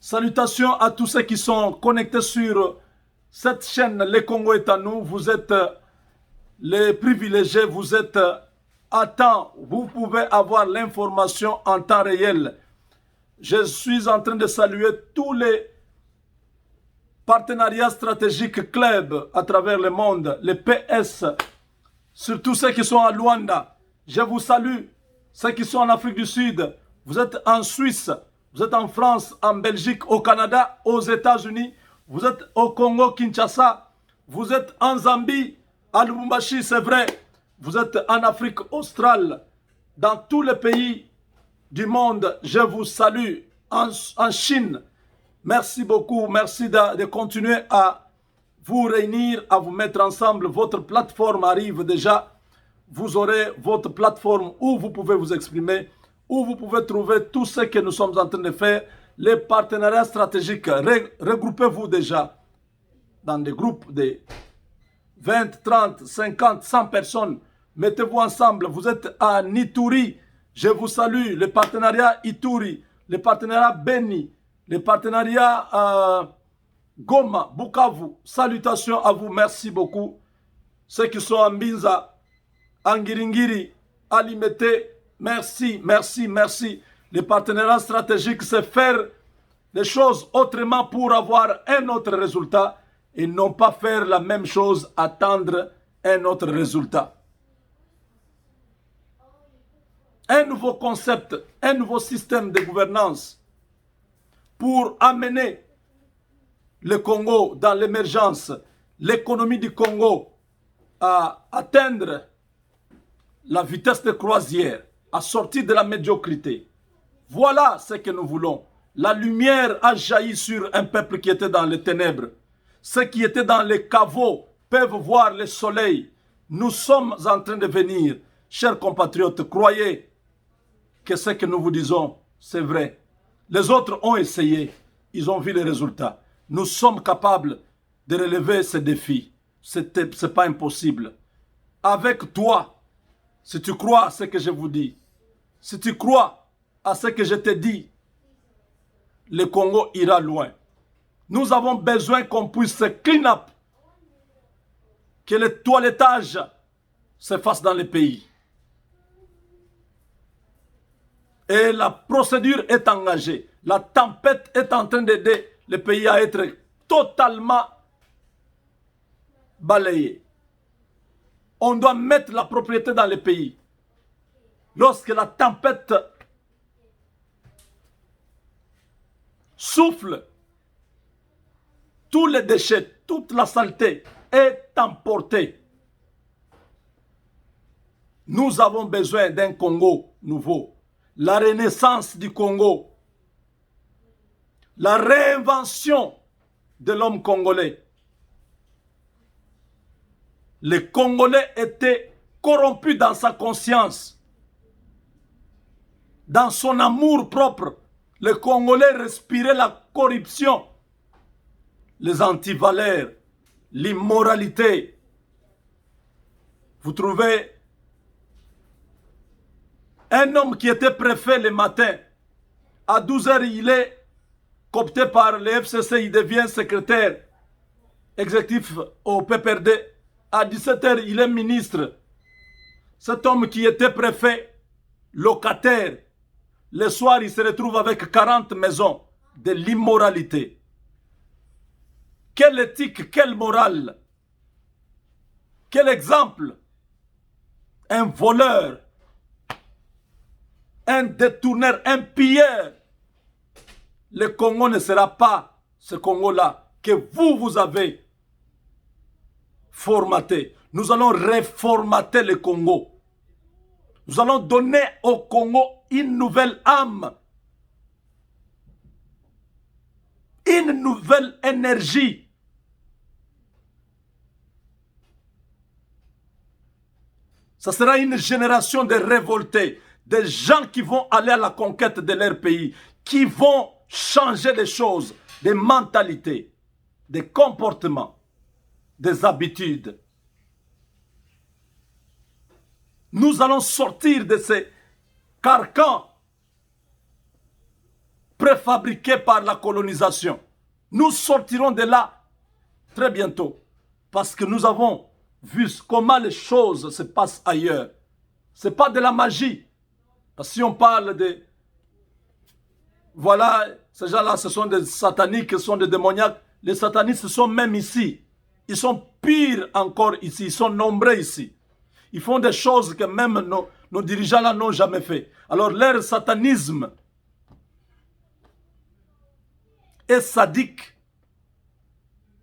Salutations à tous ceux qui sont connectés sur cette chaîne. Le Congo est à nous. Vous êtes les privilégiés. Vous êtes à temps. Vous pouvez avoir l'information en temps réel. Je suis en train de saluer tous les partenariats stratégiques clubs à travers le monde, les PS, surtout ceux qui sont à Luanda. Je vous salue. Ceux qui sont en Afrique du Sud, vous êtes en Suisse, vous êtes en France, en Belgique, au Canada, aux États-Unis, vous êtes au Congo, Kinshasa, vous êtes en Zambie, à Lubumbashi, c'est vrai, vous êtes en Afrique australe, dans tous les pays du monde, je vous salue, en Chine. Merci beaucoup, merci de continuer à vous réunir, à vous mettre ensemble. Votre plateforme arrive déjà. Vous aurez votre plateforme où vous pouvez vous exprimer, où vous pouvez trouver tout ce que nous sommes en train de faire, les partenariats stratégiques. Regroupez-vous déjà dans des groupes de 20, 30, 50, 100 personnes. Mettez-vous ensemble. Vous êtes à Nituri. Je vous salue. Les partenariats Ituri, les partenariats Beni, les partenariats Goma, Bukavu. Salutations à vous. Merci beaucoup. Ceux qui sont en Binza, Angiringiri, Alimete, merci, merci, merci. Les partenariats stratégiques, c'est faire les choses autrement pour avoir un autre résultat et non pas faire la même chose, attendre un autre résultat. Un nouveau concept, un nouveau système de gouvernance pour amener le Congo dans l'émergence, l'économie du Congo à atteindre la vitesse de croisière, à sortir de la médiocrité. Voilà ce que nous voulons. La lumière a jailli sur un peuple qui était dans les ténèbres. Ceux qui étaient dans les caveaux peuvent voir le soleil. Nous sommes en train de venir. Chers compatriotes, croyez que ce que nous vous disons, c'est vrai. Les autres ont essayé. Ils ont vu les résultats. Nous sommes capables de relever ces défis. Ce n'est pas impossible. Avec toi, si tu crois à ce que je vous dis, si tu crois à ce que je te dis, le Congo ira loin. Nous avons besoin qu'on puisse se clean up, que le toilettage se fasse dans le pays. Et la procédure est engagée. La tempête est en train d'aider le pays à être totalement balayé. On doit mettre la propriété dans le pays. Lorsque la tempête souffle, tous les déchets, toute la saleté est emportée. Nous avons besoin d'un Congo nouveau. La renaissance du Congo. La réinvention de l'homme congolais. Le Congolais était corrompu dans sa conscience, dans son amour propre. Le Congolais respirait la corruption, les antivaleurs, l'immoralité. Vous trouvez un homme qui était préfet le matin, à 12 h, il est coopté par le FCC, il devient secrétaire exécutif au PPRD. À 17 h, il est ministre. Cet homme qui était préfet, locataire, le soir, il se retrouve avec 40 maisons, de l'immoralité. Quelle éthique, quelle morale, quel exemple. Un voleur, un détourneur, un pilleur. Le Congo ne sera pas ce Congo-là que vous avez formaté. Nous allons reformater le Congo. Nous allons donner au Congo une nouvelle âme, une nouvelle énergie. Ça sera une génération de révoltés, des gens qui vont aller à la conquête de leur pays, qui vont changer les choses, des mentalités, des comportements, des habitudes. Nous allons sortir de ces carcans préfabriqués par la colonisation. Nous sortirons de là très bientôt parce que nous avons vu comment les choses se passent ailleurs. Ce n'est pas de la magie. Parce que si on parle de... Voilà, ces gens-là, ce sont des sataniques, ce sont des démoniaques. Les satanistes sont même ici. Ils sont pires encore ici. Ils sont nombreux ici. Ils font des choses que même nos dirigeants là n'ont jamais fait. Alors leur satanisme est sadique.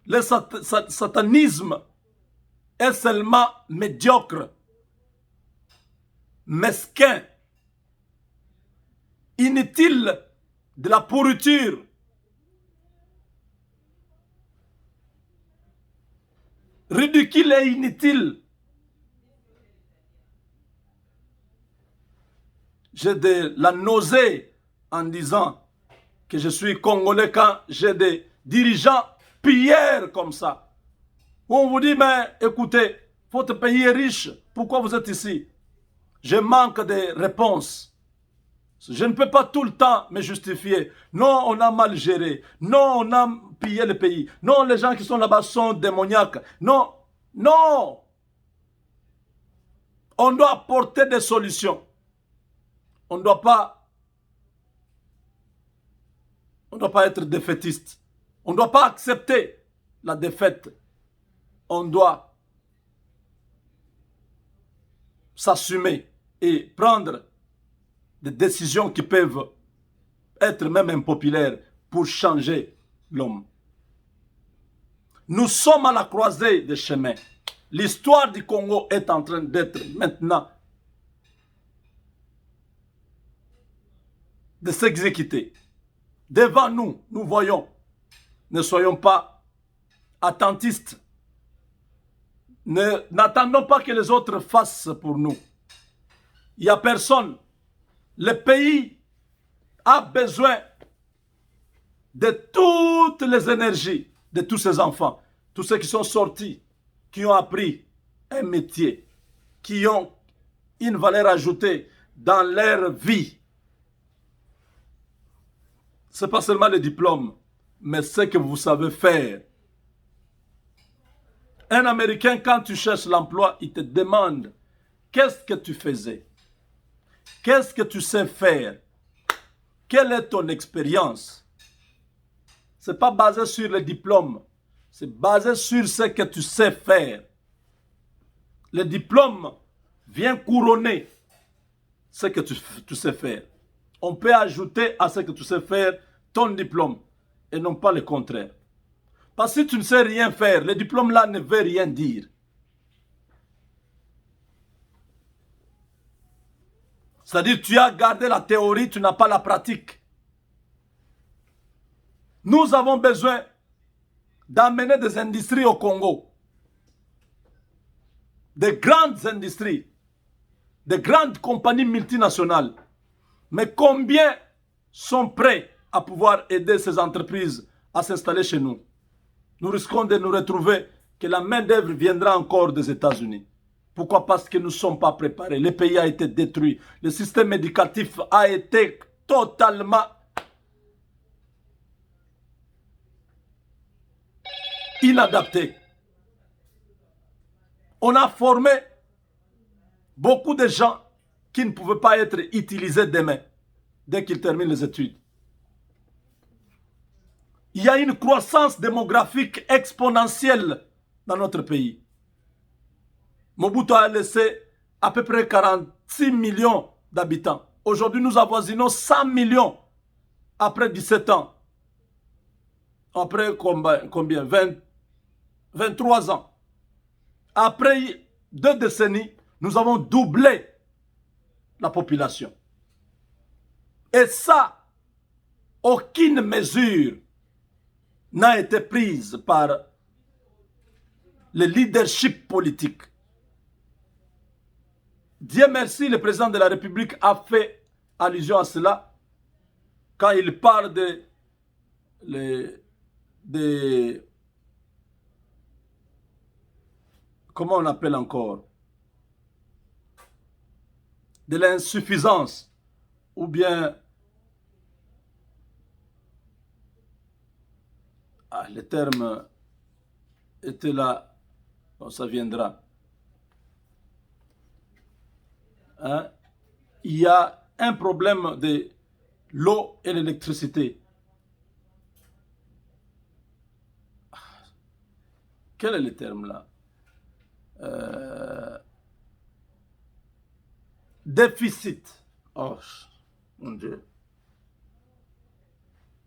Le satanisme est seulement médiocre, mesquin, inutile, de la pourriture. Ridicule et inutile. J'ai de la nausée en disant que je suis congolais quand j'ai des dirigeants pilleurs comme ça. On vous dit, mais écoutez, votre pays est riche, pourquoi vous êtes ici? Je manque de réponses. Je ne peux pas tout le temps me justifier. Non, on a mal géré. Non, on a pillé le pays. Non, les gens qui sont là-bas sont démoniaques. Non, non. On doit apporter des solutions. On ne doit pas être défaitiste. On ne doit pas accepter la défaite. On doit s'assumer et prendre des décisions qui peuvent être même impopulaires pour changer l'homme. Nous sommes à la croisée des chemins. L'histoire du Congo est en train d'être maintenant de s'exécuter. Devant nous, nous voyons. Ne soyons pas attentistes. N'attendons pas que les autres fassent pour nous. Il n'y a personne. Le pays a besoin de toutes les énergies de tous ces enfants, tous ceux qui sont sortis, qui ont appris un métier, qui ont une valeur ajoutée dans leur vie. Ce n'est pas seulement le diplôme, mais ce que vous savez faire. Un Américain, quand tu cherches l'emploi, il te demande qu'est-ce que tu faisais? Qu'est-ce que tu sais faire? Quelle est ton expérience? Ce n'est pas basé sur le diplôme. C'est basé sur ce que tu sais faire. Le diplôme vient couronner ce que tu sais faire. On peut ajouter à ce que tu sais faire ton diplôme et non pas le contraire. Parce que si tu ne sais rien faire, le diplôme là ne veut rien dire. C'est-à-dire tu as gardé la théorie, tu n'as pas la pratique. Nous avons besoin d'amener des industries au Congo. Des grandes industries. Des grandes compagnies multinationales. Mais combien sont prêts à pouvoir aider ces entreprises à s'installer chez nous? Nous risquons de nous retrouver que la main-d'œuvre viendra encore des États-Unis. Pourquoi? Parce que nous ne sommes pas préparés. Le pays a été détruit. Le système éducatif a été totalement inadapté. On a formé beaucoup de gens qui ne pouvaient pas être utilisés demain, dès qu'ils terminent les études. Il y a une croissance démographique exponentielle dans notre pays. Mobutu a laissé à peu près 46 millions d'habitants. Aujourd'hui, nous avoisinons 100 millions après 17 ans. Après combien 23 ans. Après 2 décennies, nous avons doublé la population. Et ça, aucune mesure n'a été prise par le leadership politique. Dieu merci, le président de la République a fait allusion à cela quand il parle de comment on appelle encore, de l'insuffisance ou bien le terme était là, bon, ça viendra. Hein? Il y a un problème de l'eau et l'électricité. Quel est le terme là? Déficit. Oh, mon Dieu.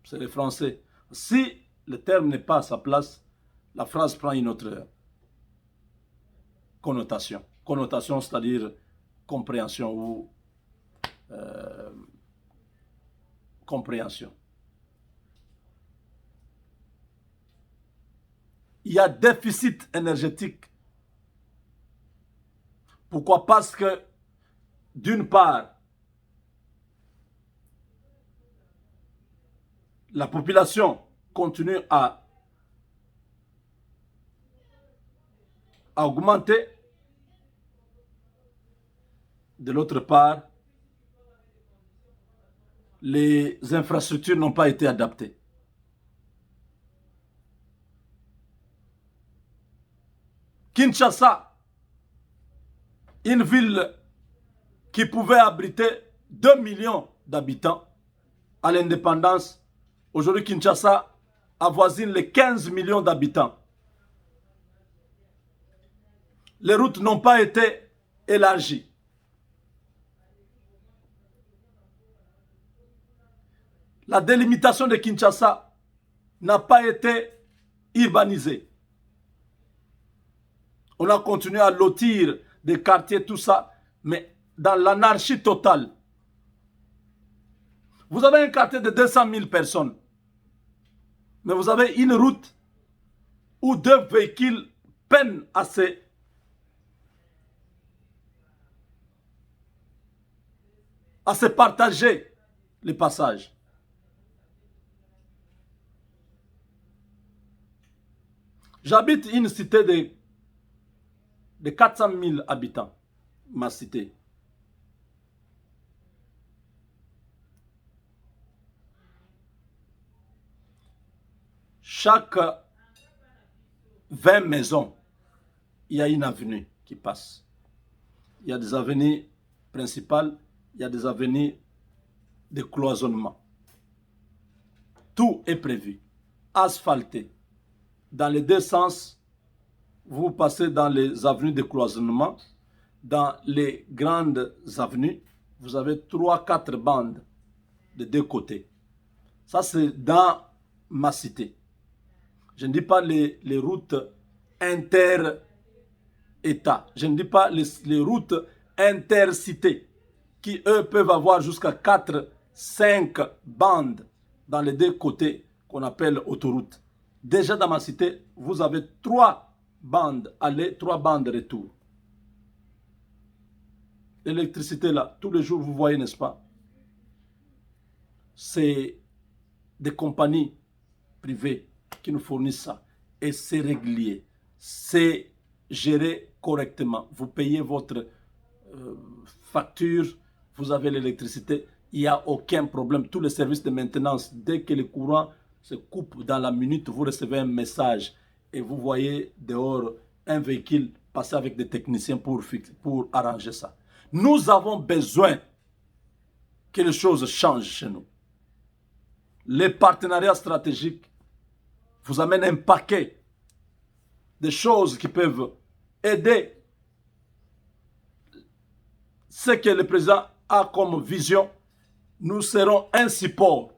C'est les Français. Si le terme n'est pas à sa place, la phrase prend une autre connotation. Connotation, c'est-à-dire compréhension ou compréhension. Il y a déficit énergétique. Pourquoi? Parce que, d'une part, la population continue à augmenter. De l'autre part, les infrastructures n'ont pas été adaptées. Kinshasa, une ville qui pouvait abriter 2 millions d'habitants à l'indépendance, aujourd'hui Kinshasa avoisine les 15 millions d'habitants. Les routes n'ont pas été élargies. La délimitation de Kinshasa n'a pas été urbanisée. On a continué à lotir des quartiers, tout ça, mais dans l'anarchie totale. Vous avez un quartier de 200 000 personnes, mais vous avez une route où 2 véhicules peinent à se partager les passages. J'habite une cité de 400 000 habitants, ma cité. Chaque 20 maisons, il y a une avenue qui passe. Il y a des avenues principales, il y a des avenues de cloisonnement. Tout est prévu, asphalté. Dans les deux sens, vous passez dans les avenues de cloisonnement. Dans les grandes avenues, vous avez 3-4 bandes de 2 côtés. Ça, c'est dans ma cité. Je ne dis pas les routes inter-États. Je ne dis pas les routes intercités qui, eux, peuvent avoir jusqu'à 4-5 bandes dans les 2 côtés qu'on appelle autoroutes. Déjà dans ma cité, vous avez 3 bandes aller, 3 bandes retour. L'électricité là, tous les jours vous voyez, n'est-ce pas? C'est des compagnies privées qui nous fournissent ça. Et c'est régulier. C'est géré correctement. Vous payez votre facture, vous avez l'électricité, il n'y a aucun problème. Tous les services de maintenance, dès que le courant se coupe dans la minute, vous recevez un message et vous voyez dehors un véhicule passer avec des techniciens pour arranger ça. Nous avons besoin que les choses changent chez nous. Les partenariats stratégiques vous amènent un paquet de choses qui peuvent aider ce que le président a comme vision. Nous serons un support.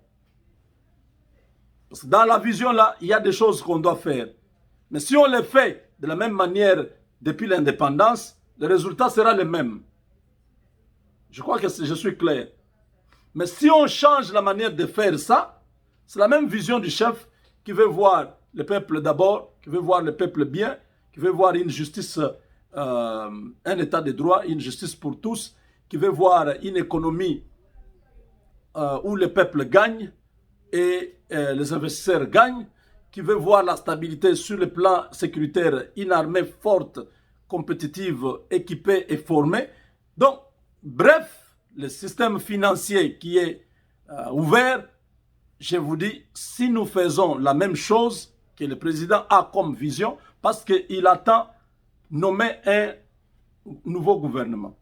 Parce que dans la vision là, il y a des choses qu'on doit faire. Mais si on les fait de la même manière depuis l'indépendance, le résultat sera le même. Je crois que je suis clair. Mais si on change la manière de faire ça, c'est la même vision du chef qui veut voir le peuple d'abord, qui veut voir le peuple bien, qui veut voir une justice, un état de droit, une justice pour tous, qui veut voir une économie où le peuple gagne et les investisseurs gagnent, qui veut voir la stabilité sur le plan sécuritaire, une armée forte, compétitive, équipée et formée. Donc, bref, le système financier qui est ouvert, je vous dis, si nous faisons la même chose, que le président a comme vision parce qu'il attend nommer un nouveau gouvernement.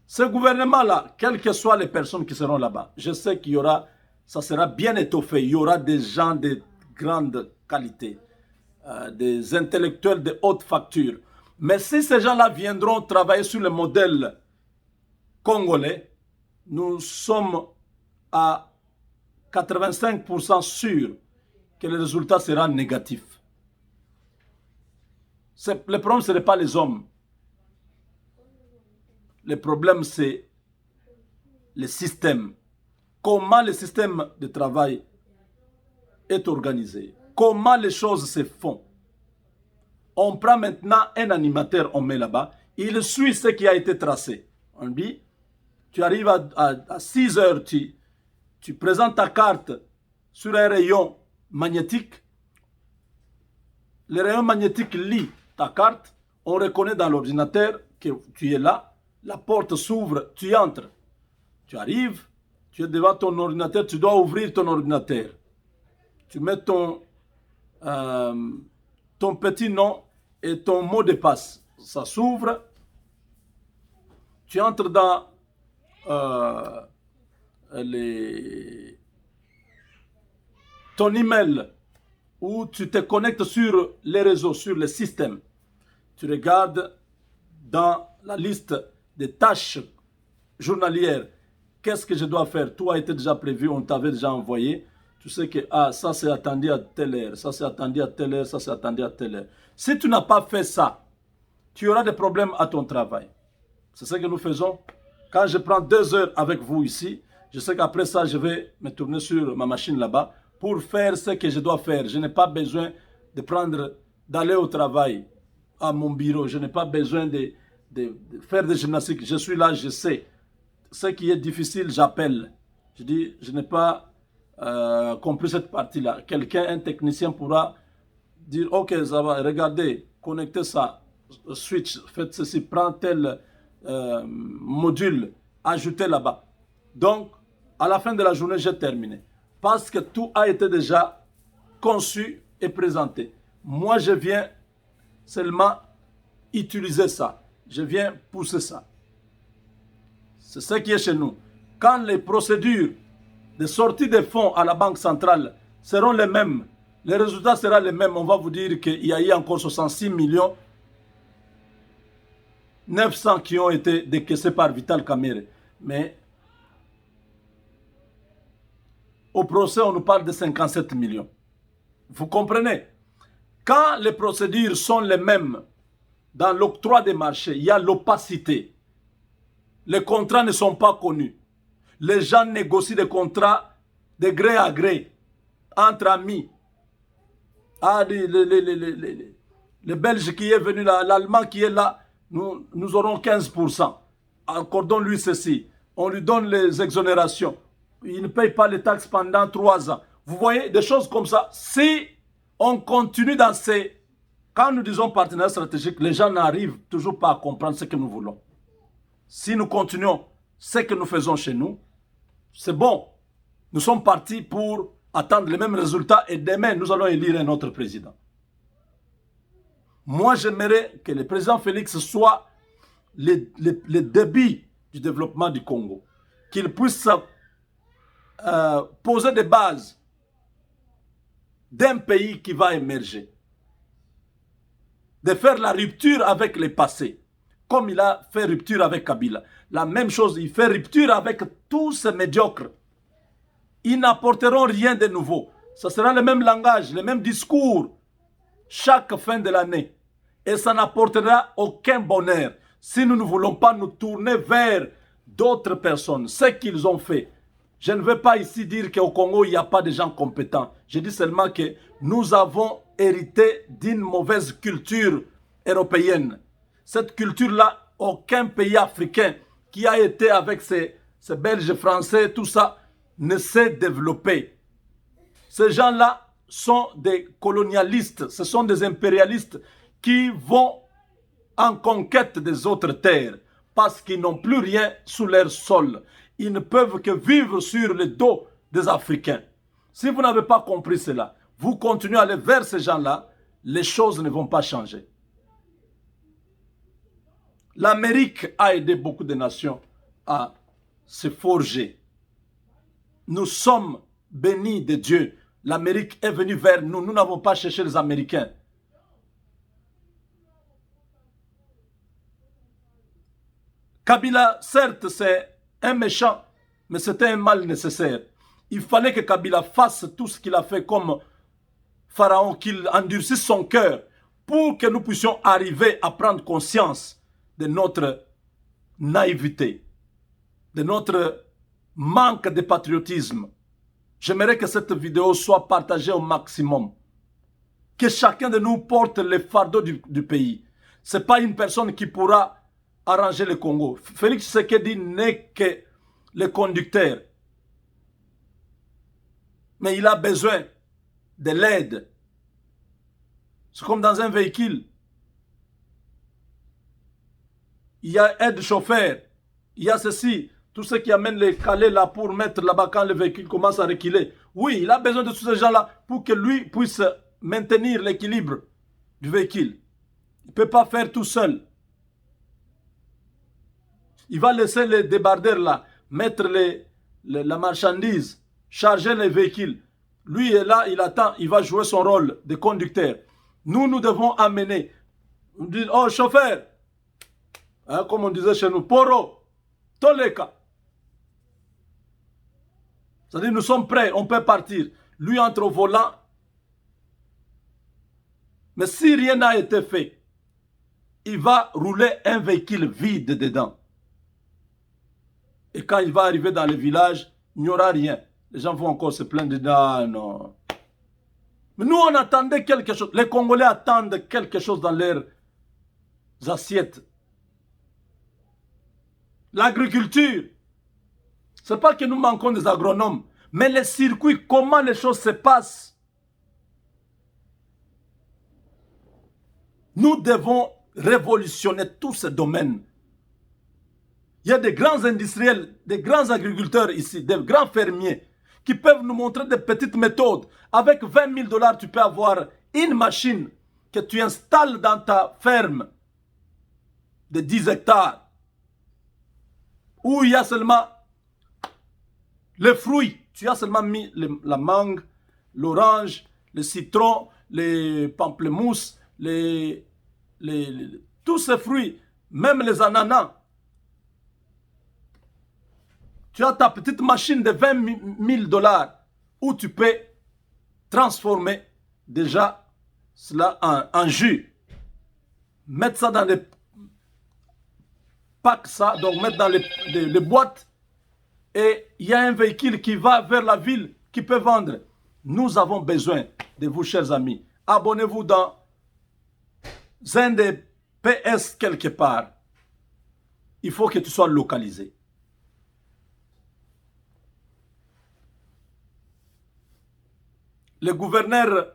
Ce gouvernement-là, quelles que soient les personnes qui seront là-bas, je sais qu'il y aura, ça sera bien étoffé, il y aura des gens de grande qualité, des intellectuels de haute facture. Mais si ces gens-là viendront travailler sur le modèle congolais, nous sommes à 85% sûrs que le résultat sera négatif. Le problème, ce n'est pas les hommes. Le problème, c'est le système. Comment le système de travail est organisé. Comment les choses se font. On prend maintenant un animateur, on met là-bas. Il suit ce qui a été tracé. On dit, tu arrives à 6 heures, tu présentes ta carte sur un rayon magnétique. Le rayon magnétique lit ta carte. On reconnaît dans l'ordinateur que tu es là. La porte s'ouvre, tu entres. Tu arrives, tu es devant ton ordinateur, tu dois ouvrir ton ordinateur. Tu mets ton petit nom et ton mot de passe. Ça s'ouvre. Tu entres dans ton email où tu te connectes sur les réseaux, sur le système. Tu regardes dans la liste des tâches journalières. Qu'est-ce que je dois faire? Tout a été déjà prévu, on t'avait déjà envoyé. Tu sais que ça c'est attendu à telle heure, ça c'est attendu à telle heure, ça c'est attendu à telle heure. Si tu n'as pas fait ça, tu auras des problèmes à ton travail. C'est ce que nous faisons. Quand je prends 2 heures avec vous ici, je sais qu'après ça, je vais me tourner sur ma machine là-bas pour faire ce que je dois faire. Je n'ai pas besoin d'aller au travail à mon bureau. Je n'ai pas besoin de faire des gymnastiques. Je suis là, je sais. Ce qui est difficile, j'appelle. Je dis, je n'ai pas compris cette partie-là. Quelqu'un, un technicien pourra dire, ok, ça va, regardez, connectez ça, switch, faites ceci, prends tel module, ajoutez là-bas. Donc, à la fin de la journée, j'ai terminé. Parce que tout a été déjà conçu et présenté. Moi, je viens seulement utiliser ça. Je viens pousser ça. C'est ce qui est chez nous. Quand les procédures de sortie des fonds à la Banque centrale seront les mêmes, les résultats seront les mêmes, on va vous dire qu'il y a eu encore 66 millions 900 qui ont été décaissés par Vital Kamerhe. Mais au procès, on nous parle de 57 millions. Vous comprenez? Quand les procédures sont les mêmes dans l'octroi des marchés, il y a l'opacité. Les contrats ne sont pas connus. Les gens négocient des contrats de gré à gré, entre amis. Le Belge qui est venu là, l'Allemand qui est là, nous aurons 15%. Accordons-lui ceci. On lui donne les exonérations. Il ne paye pas les taxes pendant 3 ans. Vous voyez, des choses comme ça. Si on continue dans ces... Quand nous disons partenaires stratégiques, les gens n'arrivent toujours pas à comprendre ce que nous voulons. Si nous continuons ce que nous faisons chez nous, c'est bon. Nous sommes partis pour attendre les mêmes résultats et demain, nous allons élire un autre président. Moi, j'aimerais que le président Félix soit le début du développement du Congo. Qu'il puisse poser des bases d'un pays qui va émerger. De faire la rupture avec le passé. Comme il a fait rupture avec Kabila. La même chose, il fait rupture avec tous ces médiocres. Ils n'apporteront rien de nouveau. Ce sera le même langage, le même discours chaque fin de l'année. Et ça n'apportera aucun bonheur si nous ne voulons pas nous tourner vers d'autres personnes. Ce qu'ils ont fait. Je ne veux pas ici dire qu'au Congo, il n'y a pas de gens compétents. Je dis seulement que nous avons hérité d'une mauvaise culture européenne. Cette culture-là, aucun pays africain qui a été avec ces Belges, Français, tout ça, ne s'est développé. Ces gens-là sont des colonialistes, ce sont des impérialistes qui vont en conquête des autres terres parce qu'ils n'ont plus rien sous leur sol. Ils ne peuvent que vivre sur le dos des Africains. Si vous n'avez pas compris cela, vous continuez à aller vers ces gens-là, les choses ne vont pas changer. L'Amérique a aidé beaucoup de nations à se forger. Nous sommes bénis de Dieu. L'Amérique est venue vers nous. Nous n'avons pas cherché les Américains. Kabila, certes, c'est un méchant, mais c'était un mal nécessaire. Il fallait que Kabila fasse tout ce qu'il a fait comme Pharaon, qu'il endurcisse son cœur pour que nous puissions arriver à prendre conscience de notre naïveté, de notre manque de patriotisme. J'aimerais que cette vidéo soit partagée au maximum. Que chacun de nous porte le fardeau du pays. Ce n'est pas une personne qui pourra arranger le Congo. Félix Tshisekedi n'est que le conducteur. Mais il a besoin de l'aide. C'est comme dans un véhicule. Il y a aide chauffeur. Il y a ceci. Tout ce qui amène les calés là pour mettre là-bas quand le véhicule commence à reculer. Oui, il a besoin de tous ces gens-là pour que lui puisse maintenir l'équilibre du véhicule. Il ne peut pas faire tout seul. Il va laisser les débardeurs là, mettre la marchandise, charger les véhicules. Lui est là, il attend, il va jouer son rôle de conducteur. Nous devons amener. On dit, oh chauffeur, hein, comme on disait chez nous, Poro, Toleka. C'est-à-dire, nous sommes prêts, on peut partir. Lui entre au volant. Mais si rien n'a été fait, il va rouler un véhicule vide dedans. Et quand il va arriver dans le village, il n'y aura rien. Les gens vont encore se plaindre de ah, non. Mais nous, on attendait quelque chose. Les Congolais attendent quelque chose dans leurs assiettes. L'agriculture. Ce n'est pas que nous manquons des agronomes, mais les circuits, comment les choses se passent. Nous devons révolutionner tous ces domaines. Il y a des grands industriels, des grands agriculteurs ici, des grands fermiers qui peuvent nous montrer des petites méthodes. Avec 20 000 $, tu peux avoir une machine que tu installes dans ta ferme de 10 hectares où il y a seulement les fruits. Tu as seulement mis la mangue, l'orange, le citron, les pamplemousses, tous ces fruits, même les ananas. Tu as ta petite machine de 20 000 $ où tu peux transformer déjà cela en jus. Mettre ça dans les packs, ça, donc mettre dans les boîtes. Et il y a un véhicule qui va vers la ville qui peut vendre. Nous avons besoin de vous, chers amis. Abonnez-vous dans un des PS quelque part. Il faut que tu sois localisé. Le gouverneur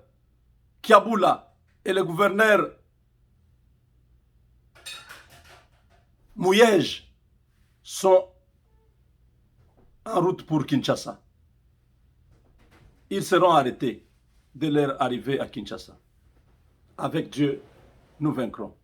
Kiaboula et le gouverneur Mouyej sont en route pour Kinshasa. Ils seront arrêtés dès leur arrivée à Kinshasa. Avec Dieu, nous vaincrons.